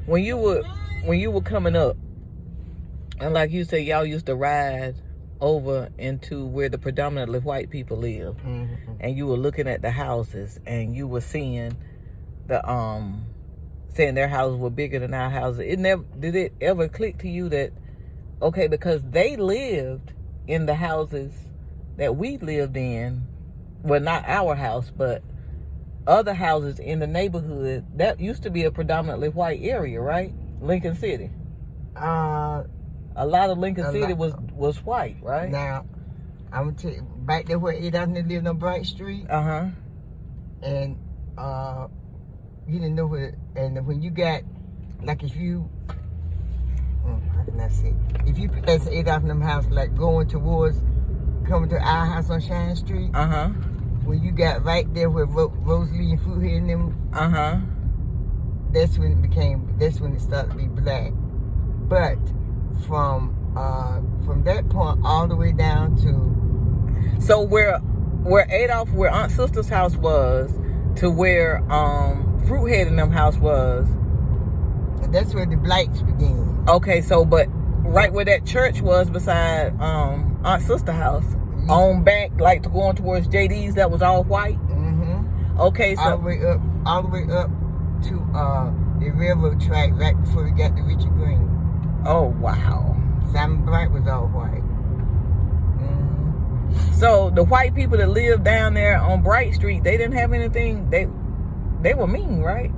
when you were coming up, and like you said, y'all used to ride over into where the predominantly white people live, and you were looking at the houses, and you were seeing saying their houses were bigger than our houses. Did it ever click to you that, okay, because they lived in the houses that we lived in, well, not our house, but other houses in the neighborhood, that used to be a predominantly white area, right? Lincoln City. A lot of Lincoln City was white, right? Now, I'm gonna tell you, back there where Adolph lived on Bright Street. And you didn't know where. And when you got, like, if you, how can I say? If you that's Adolph in them house, like coming to our house on Shine Street. When you got right there where Rosalie and Fruithead and them. That's when it started to be black. But from that point all the way down to, so where Aunt Sister's house was to where Fruithead and them house was, that's where the blights began. Okay, so but right where that church was beside Aunt Sister house, on back like going towards JD's, that was all white. Okay, so all the way up to the railroad track right before we got to Richard Green. Oh wow. Simon Bright was all white. So the white people that lived down there on Bright Street, they didn't have anything. They were mean, right?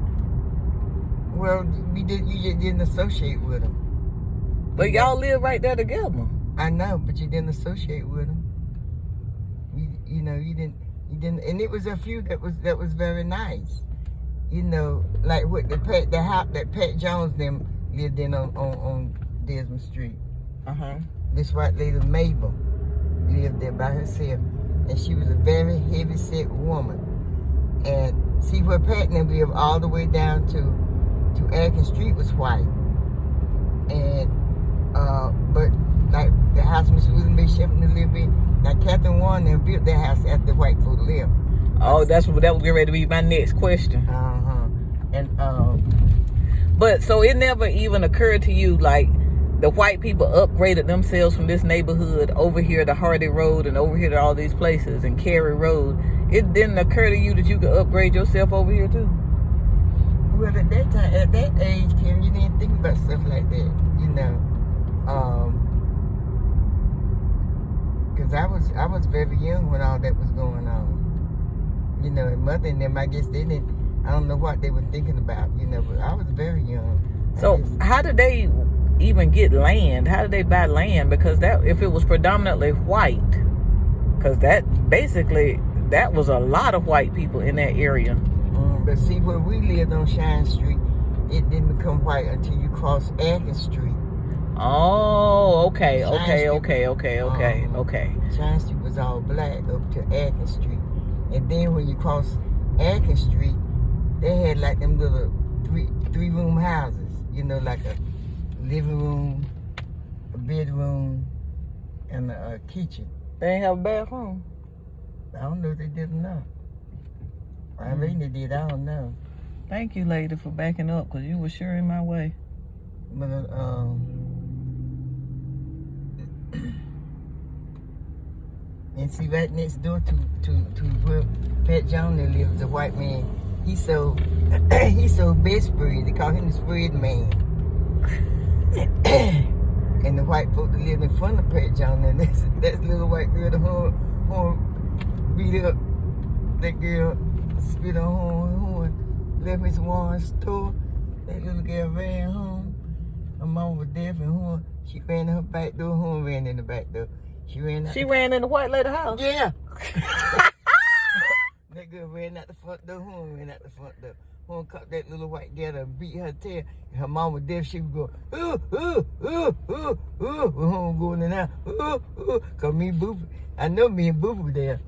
Well, you just didn't associate with them. But y'all live right there together. I know, but you didn't associate with them. You didn't, and it was a few that was very nice. You know, like what the house that Pat Jones them lived in on Desmond Street. This white lady Mabel lived there by herself, and she was a very heavy set woman. And see where Pat and them lived all the way down to Atkins Street was white. And but like the house Miss William B. Shepard lived in, now Catherine Warren them built their house after the white folk left. Oh, that was getting ready to be my next question. And but so it never even occurred to you, like, the white people upgraded themselves from this neighborhood over here to Hardy Road and over here to all these places and Cary Road. It didn't occur to you that you could upgrade yourself over here too? Well, at that time, at that age, Kim, you didn't think about stuff like that, you know. Because I was very young when all that was going on. You know, and mother and them, I guess they didn't, I don't know what they were thinking about, you know, but I was very young. So how did they even get land? How did they buy land? Because that, if it was predominantly white, because that basically, that was a lot of white people in that area. But see, where we lived on Shine Street, it didn't become white until you crossed Atkins Street. Oh, okay. Shine Street was all black up to Atkins Street. And then when you cross Atkins Street, they had like them little three-room houses, you know, like a living room, a bedroom, and a kitchen. They didn't have a bathroom? I don't know if they did or not. I mean, they did, I don't know. Thank you, lady, for backing up, because you were sure in my way. But, and see, right next door to where Pat Jones lives, the white man, he sold bed spread. They call him the spread man. And the white folk that lived in front of Pat Jones, and that's little white girl, the horn beat up that girl, spit on horn, left Miss Warren's store. That little girl ran home. Her mom was deaf and horn. She ran in her back door, horn ran in the back door. She ran in the white lady house? Yeah. That girl ran out the front door, horn ran out the front door. Horn caught that little white girl and beat her tail. And her mom was deaf, she would go, with horn going in there, Cause me and Boo, I know me and Boo were there.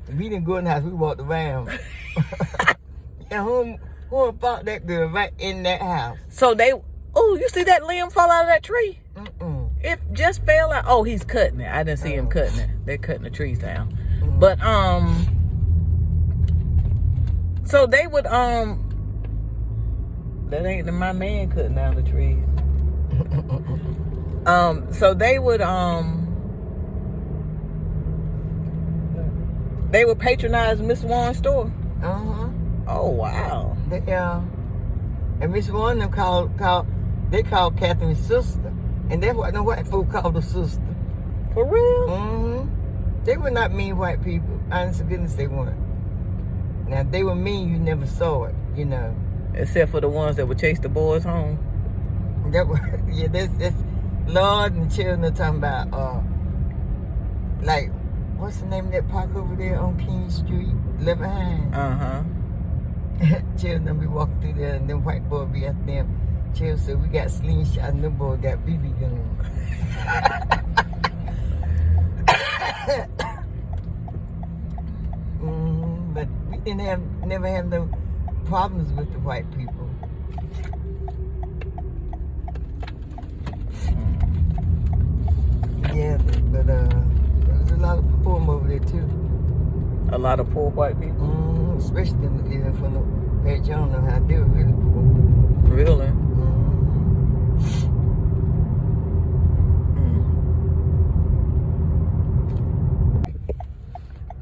We didn't go in the house, we walked around. And horn fought that girl right in that house. So you see that limb fall out of that tree? It just fell out. Oh, he's cutting it. I didn't see him cutting it. They're cutting the trees down. But, so they would, That ain't my man cutting down the trees. So they would patronize Miss Warren's store. Oh wow. They and Miss Warren them called Catherine's sister, and that's what the white folk called her sister. For real? They were not mean white people. Honest to goodness, they weren't. Now if they were mean, you never saw it, you know. Except for the ones that would chase the boys home. That was, yeah, that's Lord and the children are talking about like what's the name of that park over there on King Street? Left Behind. Children be walking through there and them white boys be at them. Children said we got slingshot and them boys got BB guns. But we never have no problems with the white people. Yeah, but there was a lot of poor over there too. A lot of poor white people? Especially them living from the Pat Jones know how they were really poor. Really?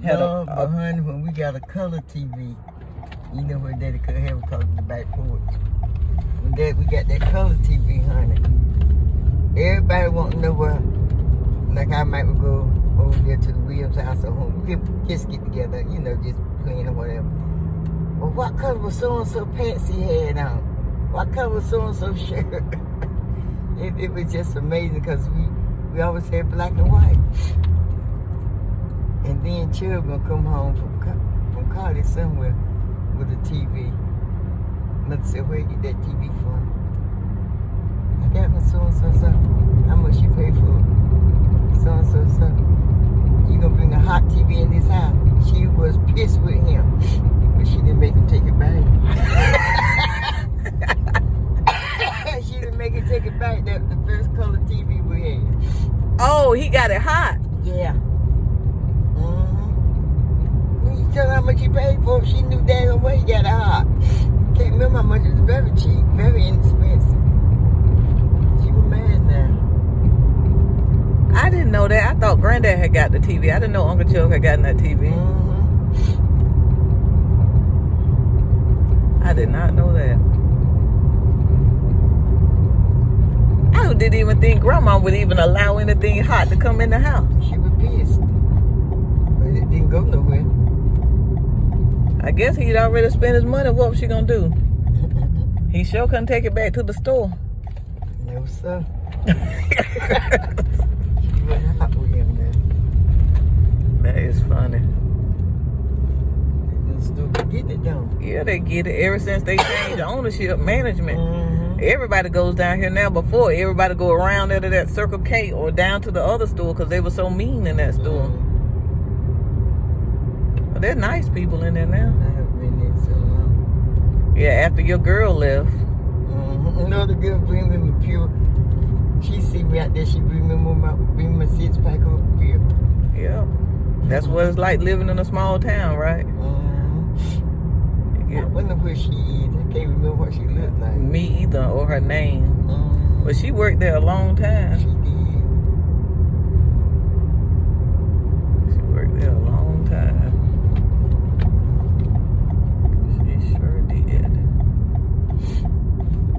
No, but honey, when we got a color TV, you know where Daddy could have a color in the back porch. When we got that color TV, honey, everybody want to know where. Like I might go over there to the Williams house or home. We just get together, you know, just playing or whatever. Well, what color was so-and-so pants he had on? What color was so-and-so shirt? It was just amazing because we always had black and white. And then children come home from college somewhere with a TV. Mother said, where you get that TV from? I got my so-and-so something. How much you pay for it? So-and-so something. You gonna bring a hot TV in this house? She was pissed with him, but she didn't make him take it back. She didn't make him take it back. That the first color TV we had. Oh, he got it hot. Yeah. When you tell her how much you paid for it, she knew that away he got it hot. Can't remember how much. It was very cheap, very inexpensive. She was mad now. I didn't know that. I thought Granddad had got the TV. I didn't know Uncle Chuck had gotten that TV. I did not know that. I didn't even think Grandma would even allow anything hot to come in the house. She was pissed. But it didn't go nowhere. I guess he'd already spent his money. What was she gonna do? He sure couldn't take it back to the store. No, sir. That is funny. They're still getting it done. Yeah, they get it ever since they changed ownership management. Everybody goes down here now. Before, everybody go around there to that Circle K or down to the other store because they were so mean in that store. But they're nice people in there now. I haven't been there so long. Yeah, after your girl left. Another girl bring me pure. She see me out there. She bring me my 6-pack of beer. Yeah, that's what it's like living in a small town, right? I wonder where she is. I can't remember what she looked like. Me either, or her name. But she worked there a long time. She